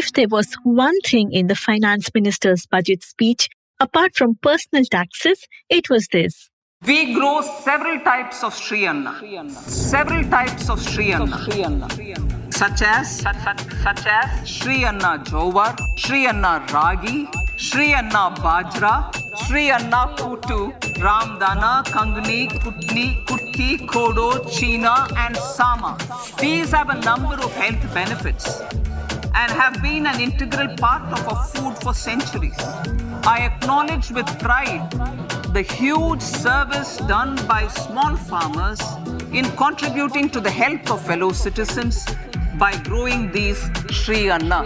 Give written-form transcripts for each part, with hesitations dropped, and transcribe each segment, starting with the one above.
If there was one thing in the finance minister's budget speech, apart from personal taxes, it was this. We grow several types of Sri Anna. Such as Sri Anna Jowar, Sri Anna Ragi, Sri Anna Bajra, Sri Anna Kutu, Ramdana, Kangni, Kutni, Kutti, Kodo, China and Sama. These have a number of health benefits and have been an integral part of our food for centuries. I acknowledge with pride the huge service done by small farmers in contributing to the health of fellow citizens by growing these Sri Anna.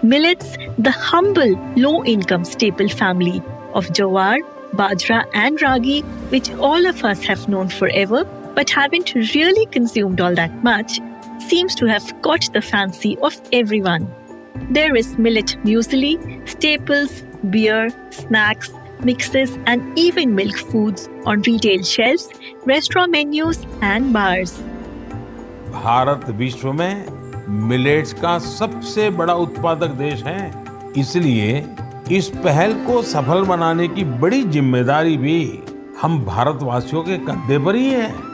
Millets, the humble, low-income staple family of jowar, bajra and ragi, which all of us have known forever but haven't really consumed all that much, seems to have caught the fancy of everyone. There is millet muesli, staples, beer, snacks, mixes and even milk foods on retail shelves, restaurant menus and bars. Bharat विश्व में millets का सबसे बड़ा उत्पादक देश है, इसलिए इस पहल को सफल बनाने की बड़ी जिम्मेदारी भी हम भारतवासियों के कंधे पर ही है.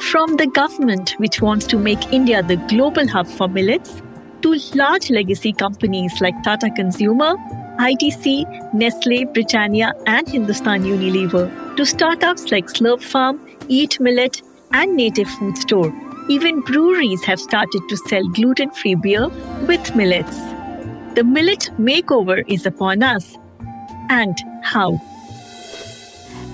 From the government, which wants to make India the global hub for millets, to large legacy companies like Tata Consumer, ITC, Nestle, Britannia and Hindustan Unilever, to startups like Slurp Farm, Eat Millet and Native Food Store. Even breweries have started to sell gluten-free beer with millets. The millet makeover is upon us. And how?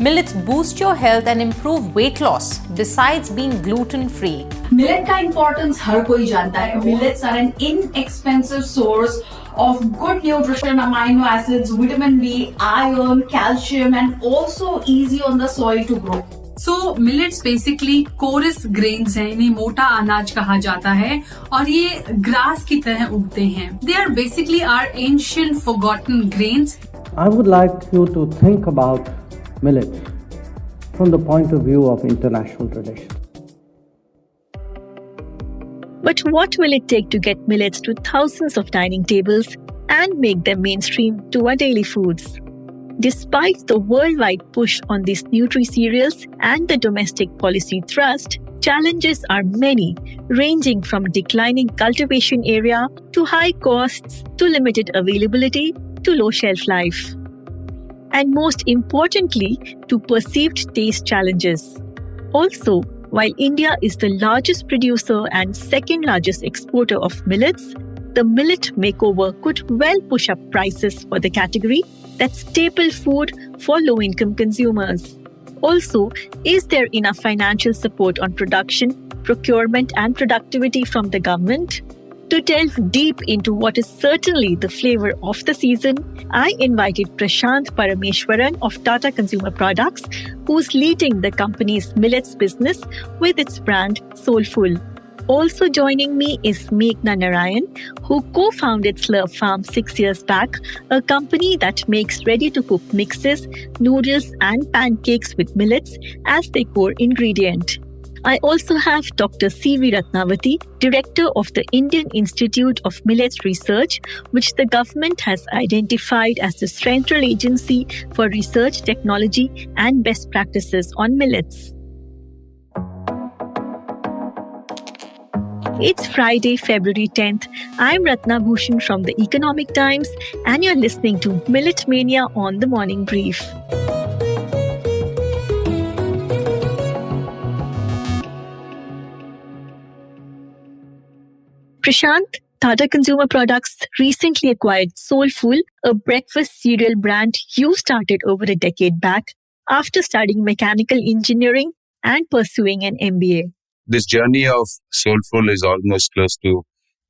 Millets boost your health and improve weight loss besides being gluten-free. Millet का importance हर कोई जानता है. Millets are an inexpensive source of good nutrition, amino acids, vitamin B, iron, calcium, and also easy on the soil to grow. So millets basically coarse grains हैं, इन्हें मोटा अनाज कहा जाता है और ये ग्रास की तरह उगते हैं. They are basically our ancient forgotten grains. I would like you to think about millets from the point of view of international relations. But what will it take to get millets to thousands of dining tables and make them mainstream to our daily foods? Despite the worldwide push on these nutri-cereals and the domestic policy thrust, challenges are many, ranging from declining cultivation area to high costs to limited availability to low shelf life. And most importantly, to perceived taste challenges. Also, while India is the largest producer and second largest exporter of millets, the millet makeover could well push up prices for the category that's staple food for low-income consumers. Also, is there enough financial support on production, procurement and productivity from the government? To delve deep into what is certainly the flavor of the season, I invited Prashant Parameshwaran of Tata Consumer Products, who's leading the company's millets business with its brand Soulful. Also joining me is Meghna Narayan, who co-founded Slurp Farm 6 years back, a company that makes ready-to-cook mixes, noodles and pancakes with millets as their core ingredient. I also have Dr. C.V. Ratnavati, Director of the Indian Institute of Millets Research, which the government has identified as the central agency for research, technology and best practices on millets. It's Friday, February 10th. I'm Ratna Bhushan from the Economic Times and you're listening to Millet Mania on the Morning Brief. Prashant, Tata Consumer Products recently acquired Soulful, a breakfast cereal brand you started over a decade back after studying mechanical engineering and pursuing an MBA. This journey of Soulful is almost close to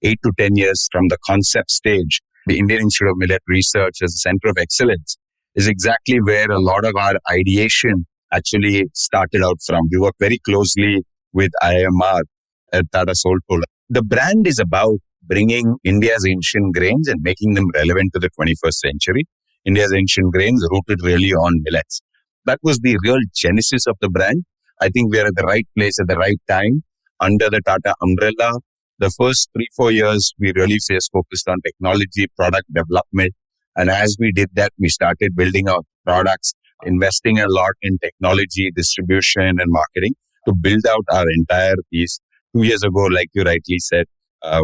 8 to 10 years from the concept stage. The Indian Institute of Millet Research as a center of excellence is exactly where a lot of our ideation actually started out from. We work very closely with IMR at Tata Soulful. The brand is about bringing India's ancient grains and making them relevant to the 21st century. India's ancient grains rooted really on millets. That was the real genesis of the brand. I think we are at the right place at the right time under the Tata umbrella. The first 3-4 years, we really focused on technology, product development. And as we did that, we started building our products, investing a lot in technology, distribution, and marketing to build out our entire piece. 2 years ago, like you rightly said,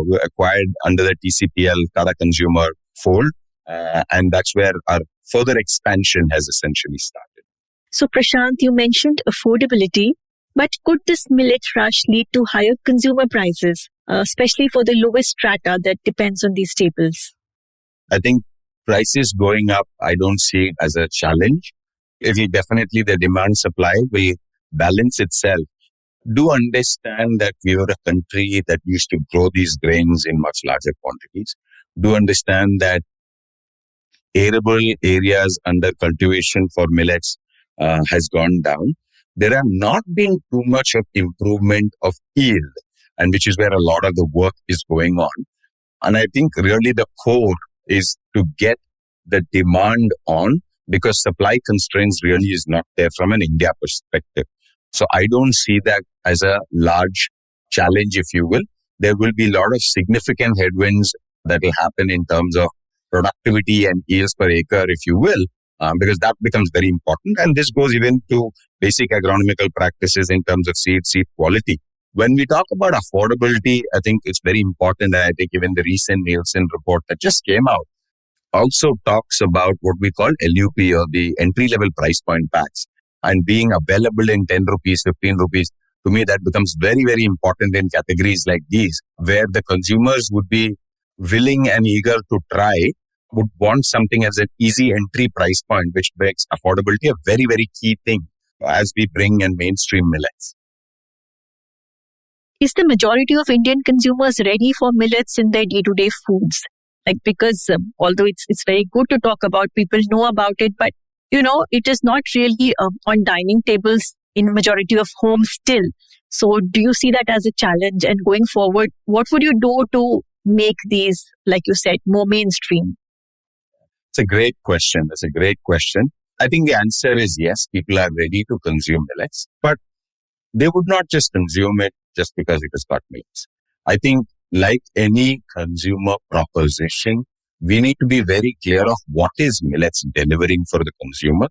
we acquired under the TCPL, Tata Consumer fold. And that's where our further expansion has essentially started. So, Prashant, you mentioned affordability, but could this millet rush lead to higher consumer prices, especially for the lowest strata that depends on these staples? I think prices going up, I don't see it as a challenge. If you definitely the demand supply will balance itself. Do understand that we were a country that used to grow these grains in much larger quantities. Do understand that arable areas under cultivation for millets has gone down. There have not been too much of improvement of yield, and which is where a lot of the work is going on. And I think really the core is to get the demand on, because supply constraints really is not there from an India perspective. So I don't see that as a large challenge, if you will. There will be a lot of significant headwinds that will happen in terms of productivity and yields per acre, if you will, because that becomes very important. And this goes even to basic agronomical practices in terms of seed quality. When we talk about affordability, I think it's very important. And I think even the recent Nielsen report that just came out also talks about what we call LUP, or the entry-level price point packs, and being available in 10 rupees, 15 rupees. To me, that becomes very, very important in categories like these, where the consumers would be willing and eager to try, would want something as an easy entry price point, which makes affordability a very, very key thing as we bring in mainstream millets. Is the majority of Indian consumers ready for millets in their day-to-day foods? Because although it's very good to talk about, people know about it, but it is not really on dining tables in majority of homes still. So do you see that as a challenge? And going forward, what would you do to make these, like you said, more mainstream? It's a great question. That's a great question. I think the answer is yes, people are ready to consume millets, but they would not just consume it just because it has got millets. I think like any consumer proposition, we need to be very clear of what is millets delivering for the consumer.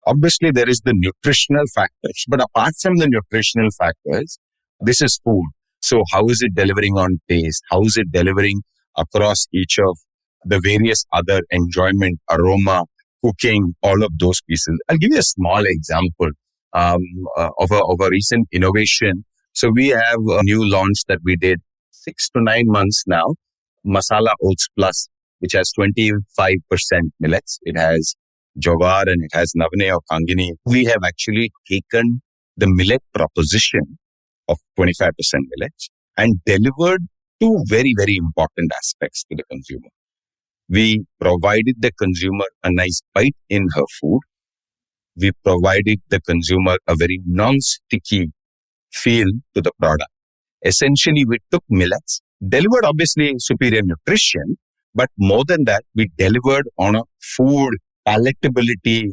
Obviously, there is the nutritional factors, but apart from the nutritional factors, this is food. So how is it delivering on taste? How is it delivering across each of the various other enjoyment, aroma, cooking, all of those pieces? I'll give you a small example of a recent innovation. So we have a new launch that we did 6 to 9 months now, Masala Oats Plus, which has 25% millets. It has Jowar and it has Navne or Kangini. We have actually taken the millet proposition of 25% millets and delivered two very, very important aspects to the consumer. We provided the consumer a nice bite in her food. We provided the consumer a very non-sticky feel to the product. Essentially, we took millets, delivered obviously superior nutrition, but more than that, we delivered on a food palatability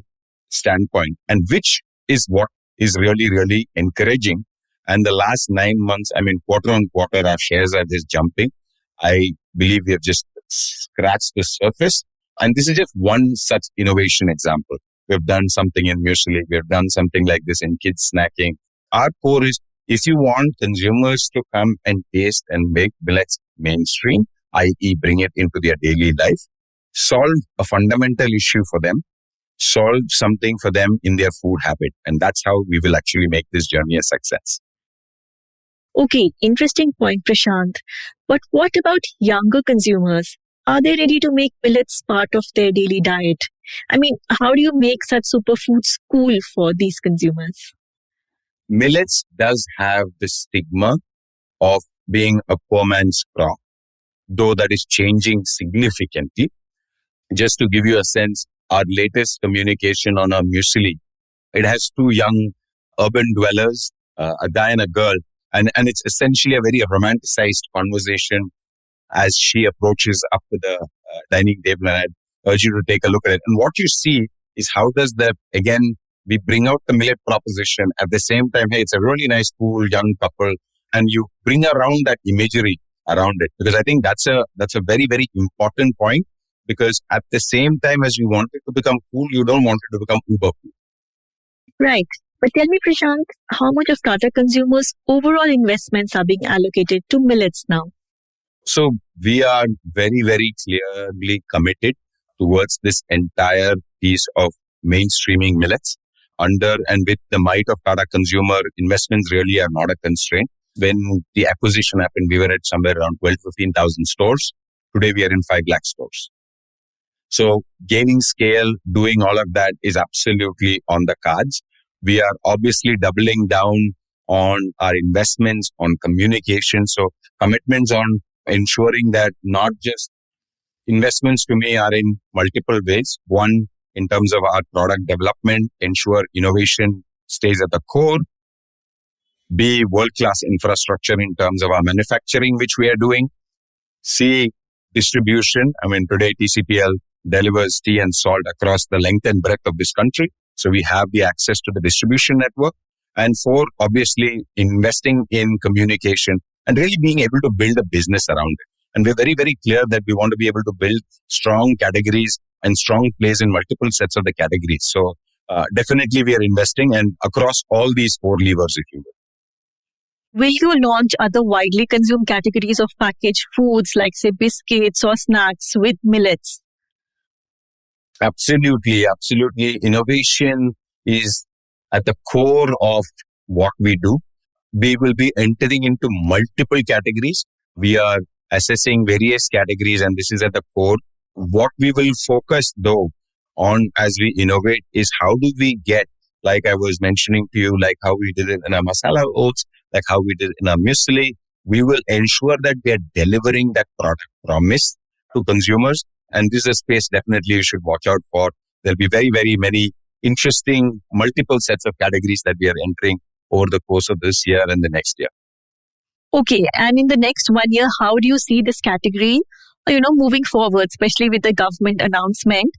standpoint, and which is what is really, really encouraging. And the last 9 months, quarter on quarter, our shares are just jumping. I believe we have just scratched the surface. And this is just one such innovation example. We've done something in muesli. We've done something like this in kids snacking. Our core is, if you want consumers to come and taste and make millets mainstream, i.e. bring it into their daily life, solve a fundamental issue for them, solve something for them in their food habit. And that's how we will actually make this journey a success. Okay, interesting point, Prashant. But what about younger consumers? Are they ready to make millets part of their daily diet? How do you make such superfoods cool for these consumers? Millets does have the stigma of being a poor man's crop, though that is changing significantly. Just to give you a sense, our latest communication on our muesli, it has 2 young urban dwellers, a guy and a girl, and it's essentially a very romanticized conversation as she approaches up to the dining table, and I'd urge you to take a look at it. And what you see is how does the, again, We bring out the millet proposition. At the same time, hey, it's a really nice, cool, young couple. And you bring around that imagery around it. Because I think that's a very, very important point. Because at the same time as you want it to become cool, you don't want it to become uber cool. Right. But tell me, Prashant, how much of Tata Consumers' overall investments are being allocated to millets now? So we are very, very clearly committed towards this entire piece of mainstreaming millets. Under and with the might of Tata Consumer, investments really are not a constraint. When the acquisition happened, we were at somewhere around 12 to 15,000 stores. Today, we are in 5 lakh stores. So gaining scale, doing all of that is absolutely on the cards. We are obviously doubling down on our investments, on communication. So commitments on ensuring that not just investments to me are in multiple ways. One, in terms of our product development, ensure innovation stays at the core. B, world-class infrastructure in terms of our manufacturing, which we are doing. C, distribution. I mean, today TCPL delivers tea and salt across the length and breadth of this country. So we have the access to the distribution network. And 4, obviously investing in communication and really being able to build a business around it. And we're very, very clear that we want to be able to build strong categories and strong plays in multiple sets of the categories. So definitely we are investing and across all these 4 levers, if you will. Will you launch other widely consumed categories of packaged foods like, say, biscuits or snacks with millets? Absolutely, absolutely. Innovation is at the core of what we do. We will be entering into multiple categories. We are assessing various categories, and this is at the core. What we will focus, though, on as we innovate is how do we get, like I was mentioning to you, like how we did it in our masala oats, like how we did it in our muesli. We will ensure that we are delivering that product promise to consumers. And this is a space definitely you should watch out for. There'll be very, very many interesting multiple sets of categories that we are entering over the course of this year and the next year. Okay, and in the next 1 year, how do you see this category, moving forward, especially with the government announcement?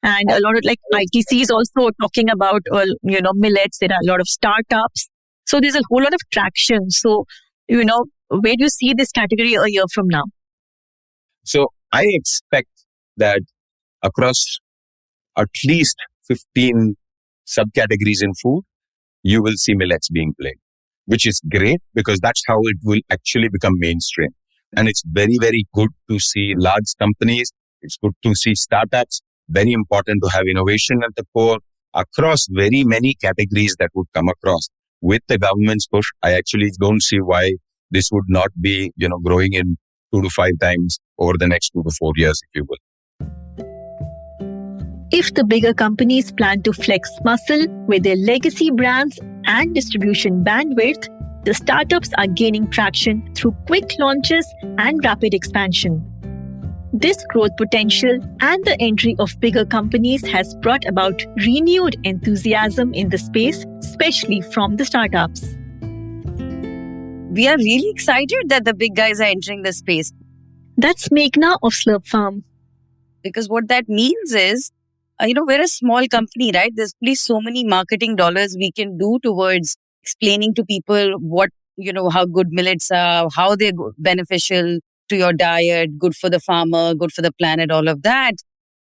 And a lot of ITC is also talking about, millets. There are a lot of startups. So there's a whole lot of traction. So, where do you see this category a year from now? So I expect that across at least 15 subcategories in food, you will see millets being played, which is great because that's how it will actually become mainstream. And it's very, very good to see large companies. It's good to see startups. Very important to have innovation at the core across very many categories that would come across. With the government's push, I actually don't see why this would not be, growing in 2 to 5 times over the next 2 to 4 years, if you will. If the bigger companies plan to flex muscle with their legacy brands and distribution bandwidth, the startups are gaining traction through quick launches and rapid expansion. This growth potential and the entry of bigger companies has brought about renewed enthusiasm in the space, especially from the startups. We are really excited that the big guys are entering the space. That's Meghna of Slurp Farm. Because what that means is, we're a small company, right? There's only so many marketing dollars we can do towards explaining to people what, how good millets are, how they're beneficial to your diet, good for the farmer, good for the planet, all of that.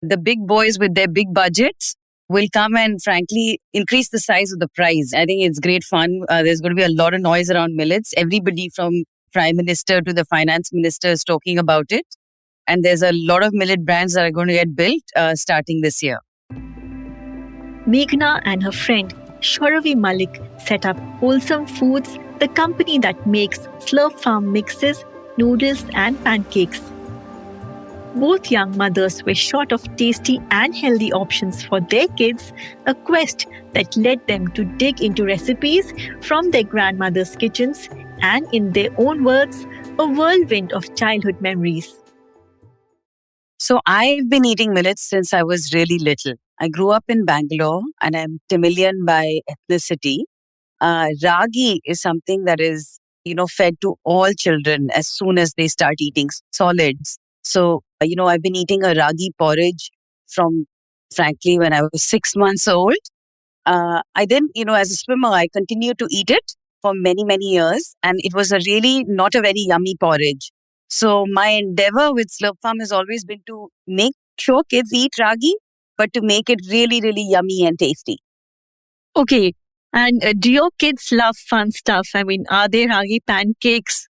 The big boys with their big budgets will come and frankly increase the size of the prize. I think it's great fun. There's going to be a lot of noise around millets. Everybody from Prime Minister to the Finance Minister is talking about it. And there's a lot of millet brands that are going to get built starting this year. Meghna and her friend Shauravi Malik set up Wholesome Foods, the company that makes Slurp Farm mixes, noodles and pancakes. Both young mothers were short of tasty and healthy options for their kids, a quest that led them to dig into recipes from their grandmother's kitchens and, in their own words, a whirlwind of childhood memories. So I've been eating millets since I was really little. I grew up in Bangalore and I'm Tamilian by ethnicity. Ragi is something that is, fed to all children as soon as they start eating solids. So, I've been eating a ragi porridge from, frankly, when I was 6 months old. I then, as a swimmer, I continued to eat it for many, many years. And it was a really not a very yummy porridge. So my endeavor with Slurp Farm has always been to make sure kids eat ragi, but to make it really, really yummy and tasty. Okay. And do your kids love fun stuff? I mean, are there ragi pancakes,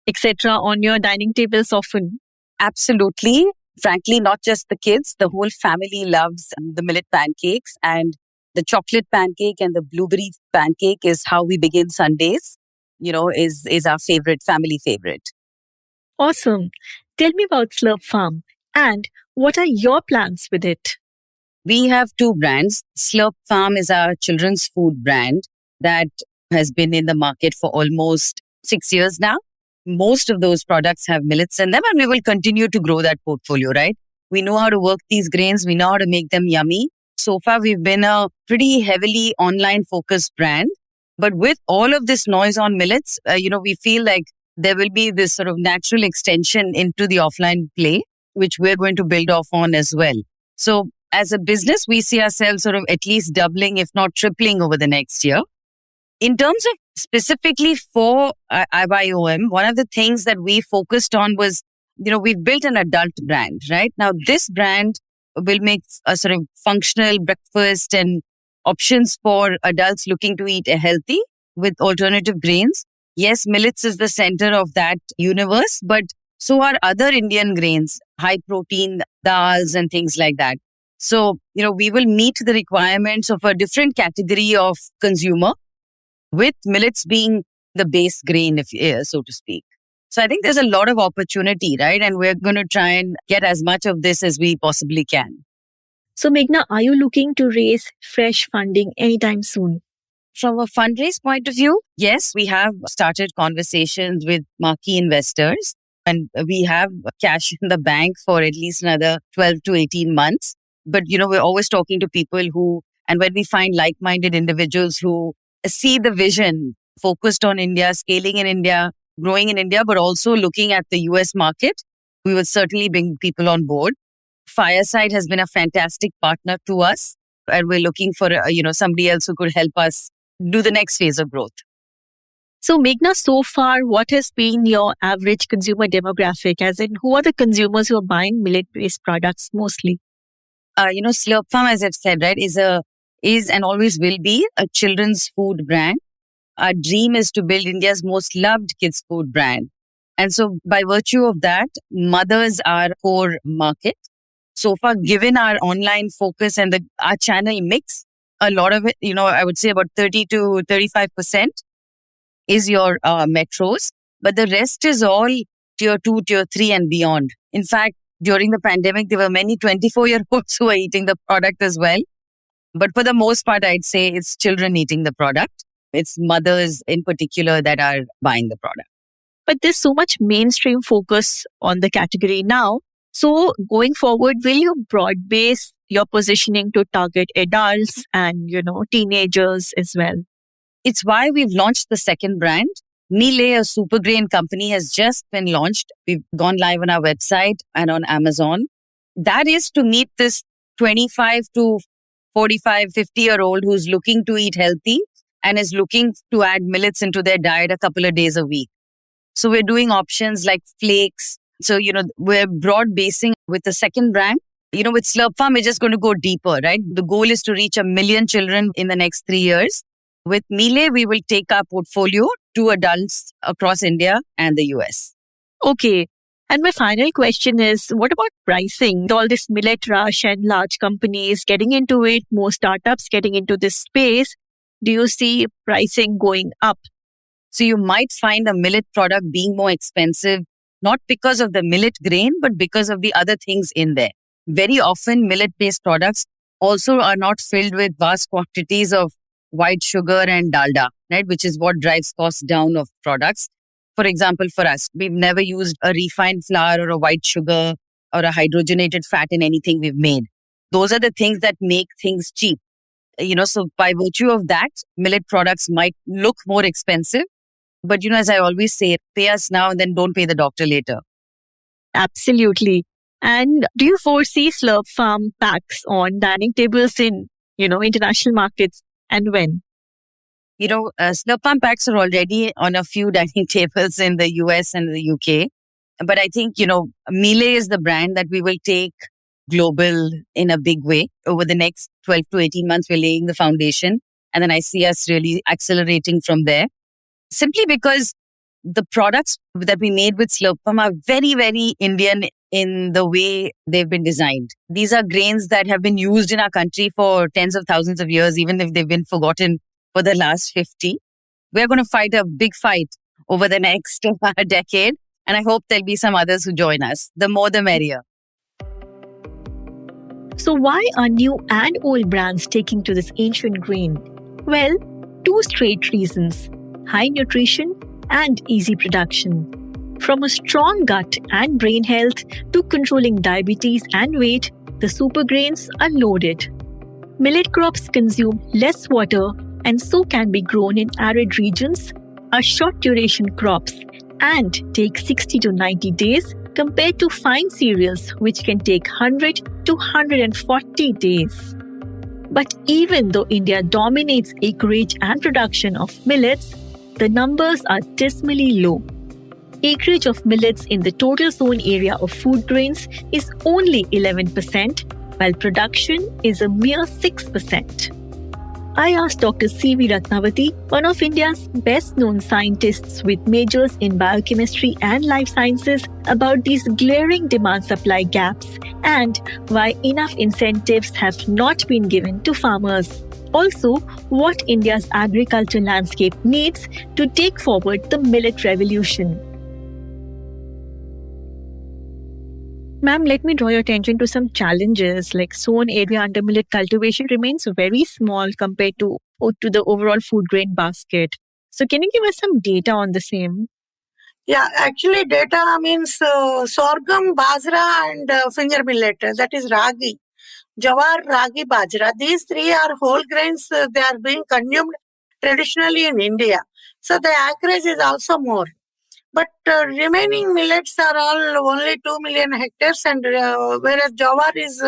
etc., on your dining tables often? Absolutely. Frankly, not just the kids, the whole family loves the millet pancakes, and the chocolate pancake and the blueberry pancake is how we begin Sundays, is our family favorite. Awesome. Tell me about Slurp Farm and what are your plans with it? We have two brands. Slurp Farm is our children's food brand that has been in the market for almost 6 years now. Most of those products have millets in them, and we will continue to grow that portfolio, right? We know how to work these grains. We know how to make them yummy. So far, we've been a pretty heavily online focused brand. But with all of this noise on millets, we feel like there will be this sort of natural extension into the offline play, which we're going to build off on as well. So as a business, we see ourselves sort of at least doubling, if not tripling over the next year. In terms of specifically for IYOM, one of the things that we focused on was, we've built an adult brand, right? Now, this brand will make a sort of functional breakfast and options for adults looking to eat healthy with alternative grains. Yes, millets is the center of that universe, but so are other Indian grains, high protein dals and things like that. So, we will meet the requirements of a different category of consumer, with millets being the base grain, so to speak. So I think there's a lot of opportunity, right? And we're going to try and get as much of this as we possibly can. So Meghna, are you looking to raise fresh funding anytime soon? From a fundraise point of view, yes, we have started conversations with marquee investors, and we have cash in the bank for at least another 12 to 18 months. But, we're always talking to people and when we find like-minded individuals who see the vision focused on India, scaling in India, growing in India, but also looking at the US market, we will certainly bring people on board. Fireside has been a fantastic partner to us, and we're looking for somebody else who could help us do the next phase of growth. So Meghna, so far, what has been your average consumer demographic? As in, who are the consumers who are buying millet-based products mostly? Slurp Farm, as I've said, right, is and always will be a children's food brand. Our dream is to build India's most loved kids food brand. And so by virtue of that, mothers are core market. So far, given our online focus and our channel mix, a lot of it, I would say about 30 to 35% is your metros. But the rest is all tier 2, tier 3 and beyond. In fact, during the pandemic, there were many 24-year-olds who were eating the product as well. But for the most part, I'd say it's children eating the product. It's mothers in particular that are buying the product. But there's so much mainstream focus on the category now. So going forward, will you broad base your positioning to target adults and, teenagers as well? It's why we've launched the second brand. Millet, a super grain company, has just been launched. We've gone live on our website and on Amazon. That is to meet this 25 to 45, 50-year-old who's looking to eat healthy and is looking to add millets into their diet a couple of days a week. So we're doing options like flakes. So, we're broad basing with the second brand. With Slurp Farm, we're just going to go deeper, right? The goal is to reach 1 million children in the next 3 years. With Millet, we will take our portfolio to adults across India and the US. Okay. And my final question is, what about pricing? All this millet rush and large companies getting into it, more startups getting into this space. Do you see pricing going up? So you might find a millet product being more expensive, not because of the millet grain, but because of the other things in there. Very often, millet-based products also are not filled with vast quantities of white sugar and dalda, right, which is what drives costs down of products. For example, for us, we've never used a refined flour or a white sugar or a hydrogenated fat in anything we've made. Those are the things that make things cheap. So by virtue of that, millet products might look more expensive. But, as I always say, pay us now and then don't pay the doctor later. Absolutely. And do you foresee Slurp Farm packs on dining tables in, international markets? and when? Slurp Farm packs are already on a few dining tables in the US and the UK. But I think, Miele is the brand that we will take global in a big way. Over the next 12 to 18 months, we're laying the foundation. And then I see us really accelerating from there. Simply because the products that we made with Slurp Farm are very, very Indian in the way they've been designed. These are grains that have been used in our country for tens of thousands of years, even if they've been forgotten for the last 50. We're going to fight a big fight over the next decade. And I hope there'll be some others who join us. The more, the merrier. So why are new and old brands taking to this ancient grain? Well, two straight reasons: high nutrition and easy production. From a strong gut and brain health to controlling diabetes and weight, the super grains are loaded. Millet crops consume less water and so can be grown in arid regions, are short duration crops, and take 60 to 90 days compared to fine cereals which can take 100 to 140 days. But even though India dominates acreage and production of millets, the numbers are dismally low. Acreage of millets in the total zone area of food grains is only 11%, while production is a mere 6%. I asked Dr. C.V. Ratnavati, one of India's best-known scientists with majors in biochemistry and life sciences, about these glaring demand-supply gaps and why enough incentives have not been given to farmers. Also, what India's agriculture landscape needs to take forward the millet revolution. Ma'am, let me draw your attention to some challenges, like sown area under millet cultivation remains very small compared to the overall food grain basket. So can you give us some data on the same? Yeah, actually data means sorghum, bajra and finger millet, that is ragi. Jawar, ragi, bajra. These three are whole grains. They are being consumed traditionally in India. So the acreage is also more. But remaining millets are all only 2 million hectares, and whereas jawar is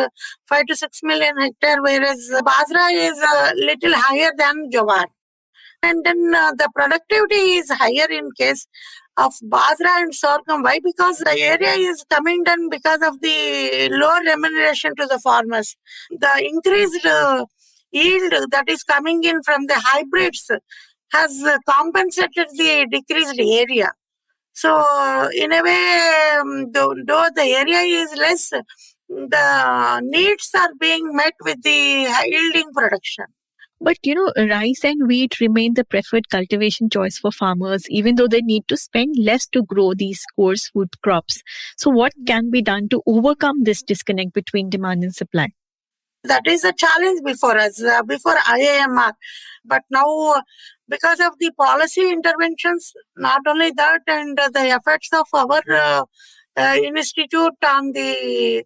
5 to 6 million hectares, whereas bajra is a little higher than jawar. And then the productivity is higher in case of bajra and sorghum. Why? Because the area is coming down because of the low remuneration to the farmers. The increased yield that is coming in from the hybrids has compensated the decreased area. So, in a way, though the area is less, the needs are being met with the high yielding production. But rice and wheat remain the preferred cultivation choice for farmers, even though they need to spend less to grow these coarse food crops. So what can be done to overcome this disconnect between demand and supply? That is a challenge before us, before IAMR. But now, because of the policy interventions, not only that, and the efforts of our institute on the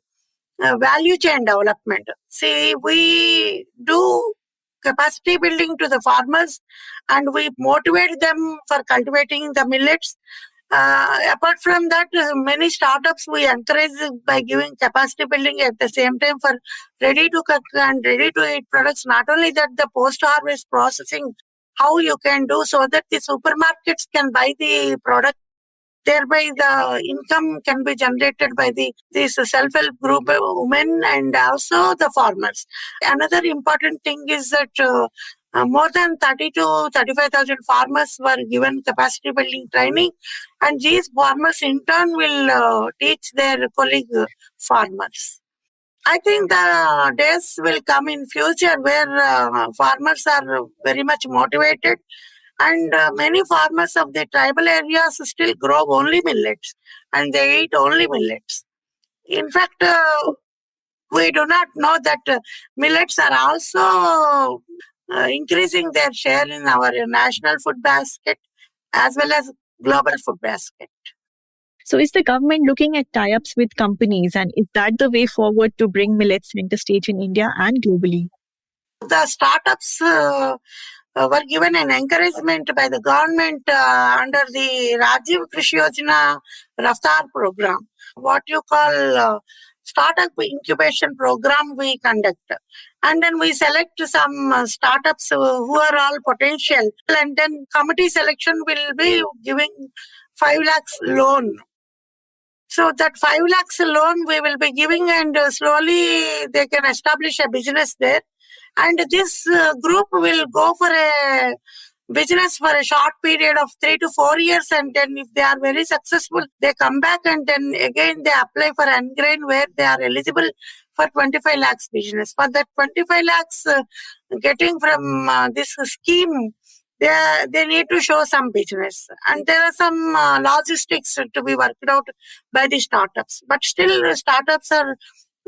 value chain development. See, we do capacity building to the farmers and we motivate them for cultivating the millets. Apart from that, many startups we encourage by giving capacity building at the same time for ready to cook and ready to eat products. Not only that, the post-harvest processing, how you can do so that the supermarkets can buy the product. Thereby, the income can be generated by these self-help group women and also the farmers. Another important thing is that more than 30 to 35,000 farmers were given capacity building training, and these farmers in turn will teach their colleague farmers. I think the days will come in future where farmers are very much motivated, and many farmers of the tribal areas still grow only millets and they eat only millets. In fact, we do not know that millets are also increasing their share in our national food basket as well as global food basket. So is the government looking at tie-ups with companies, and is that the way forward to bring millets center stage in India and globally? The startups were given an encouragement by the government under the Rajiv Krishi Yojana Raftar program, what you call startup incubation program we conduct. and then we select some startups who are all potential, and then committee selection will be giving 5 lakhs loan. So that 5 lakhs loan we will be giving, and slowly they can establish a business there. And this group will go for a business for a short period of 3 to 4 years, and then if they are very successful, they come back and then again they apply for Ungrain, where they are eligible for 25 lakhs business. For that 25 lakhs getting from this scheme, they need to show some business, and there are some logistics to be worked out by the startups. But still, startups are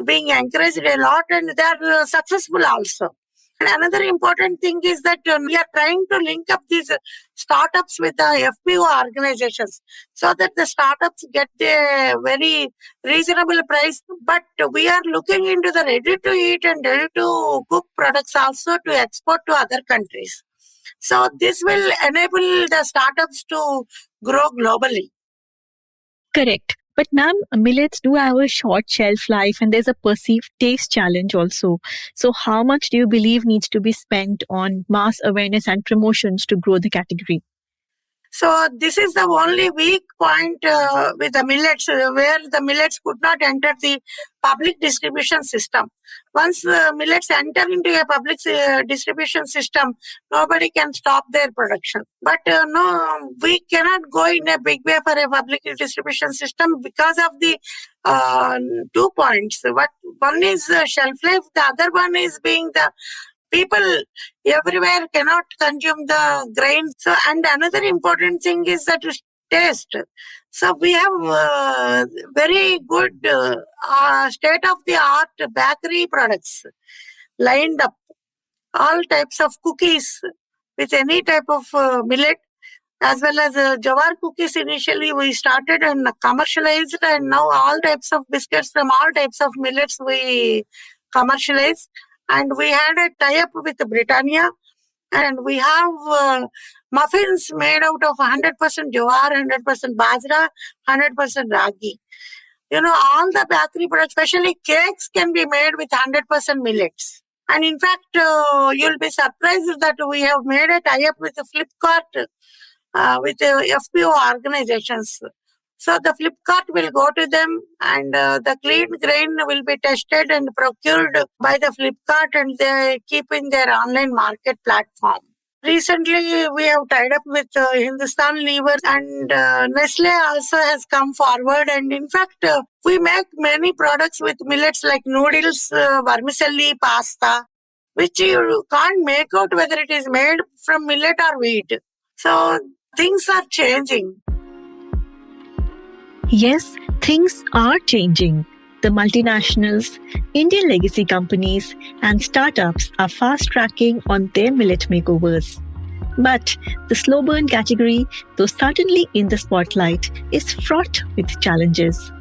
being encouraged a lot, and they are successful also. And another important thing is that we are trying to link up these startups with the FPO organizations, so that the startups get a very reasonable price. But we are looking into the ready-to-eat and ready-to-cook products also to export to other countries. So this will enable the startups to grow globally. Correct. But ma'am, millets do have a short shelf life and there's a perceived taste challenge also. So how much do you believe needs to be spent on mass awareness and promotions to grow the category? So this is the only weak point with the millets, where the millets could not enter the public distribution system. Once the millets enter into a public distribution system, nobody can stop their production. But no, we cannot go in a big way for a public distribution system because of the 2 points. One is shelf life, the other one is being the people everywhere cannot consume the grain. So, and another important thing is that taste. So we have very good state-of-the-art bakery products lined up. All types of cookies with any type of millet, as well as jawar cookies. Initially we started and commercialized, and now all types of biscuits from all types of millets we commercialize. And we had a tie-up with Britannia, and we have muffins made out of 100% jawar, 100% bajra, 100% ragi. You know, all the bakery products, especially cakes, can be made with 100% millets. And in fact, you'll be surprised that we have made a tie-up with Flipkart, with FPO organizations. So the Flipkart will go to them, and the clean grain will be tested and procured by the Flipkart, and they keep in their online market platform. Recently, we have tied up with Hindustan Lever, and Nestle also has come forward. And in fact, we make many products with millets like noodles, vermicelli, pasta, which you can't make out whether it is made from millet or wheat. So things are changing. Yes, things are changing. The multinationals, Indian legacy companies, and startups are fast-tracking on their millet makeovers. But the slow burn category, though certainly in the spotlight, is fraught with challenges.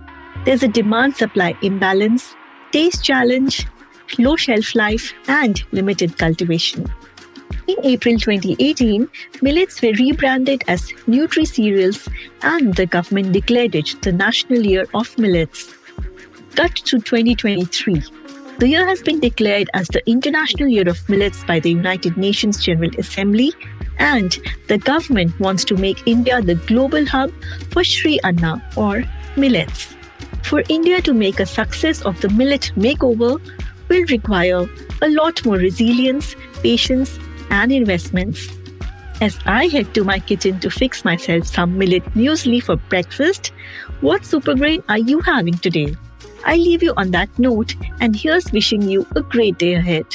There's a demand-supply imbalance, taste challenge, low shelf life, and limited cultivation. In April 2018, millets were rebranded as Nutri-Cereals, and the government declared it the National Year of Millets. Cut to 2023. The year has been declared as the International Year of Millets by the United Nations General Assembly, and the government wants to make India the global hub for Shri Anna, or millets. For India to make a success of the millet makeover will require a lot more resilience, patience, and investments. As I head to my kitchen to fix myself some millet muesli for breakfast, what supergrain are you having today? I leave you on that note, and here's wishing you a great day ahead.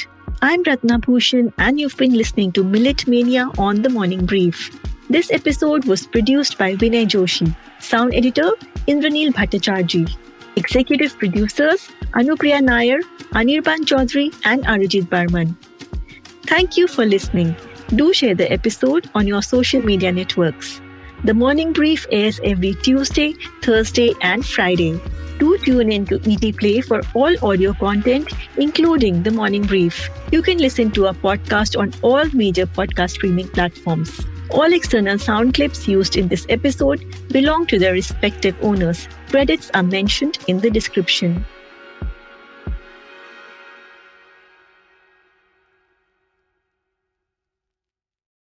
I'm Ratna Bhushan, and you've been listening to Millet Mania on The Morning Brief. This episode was produced by Vinay Joshi. Sound editor, Indranil Bhattacharjee. Executive producers, Anupriya Nair, Anirban Chaudhary, and Arijit Barman. Thank you for listening. Do share the episode on your social media networks. The Morning Brief airs every Tuesday, Thursday, and Friday. Do tune in to ET Play for all audio content, including The Morning Brief. You can listen to our podcast on all major podcast streaming platforms. All external sound clips used in this episode belong to their respective owners. Credits are mentioned in the description.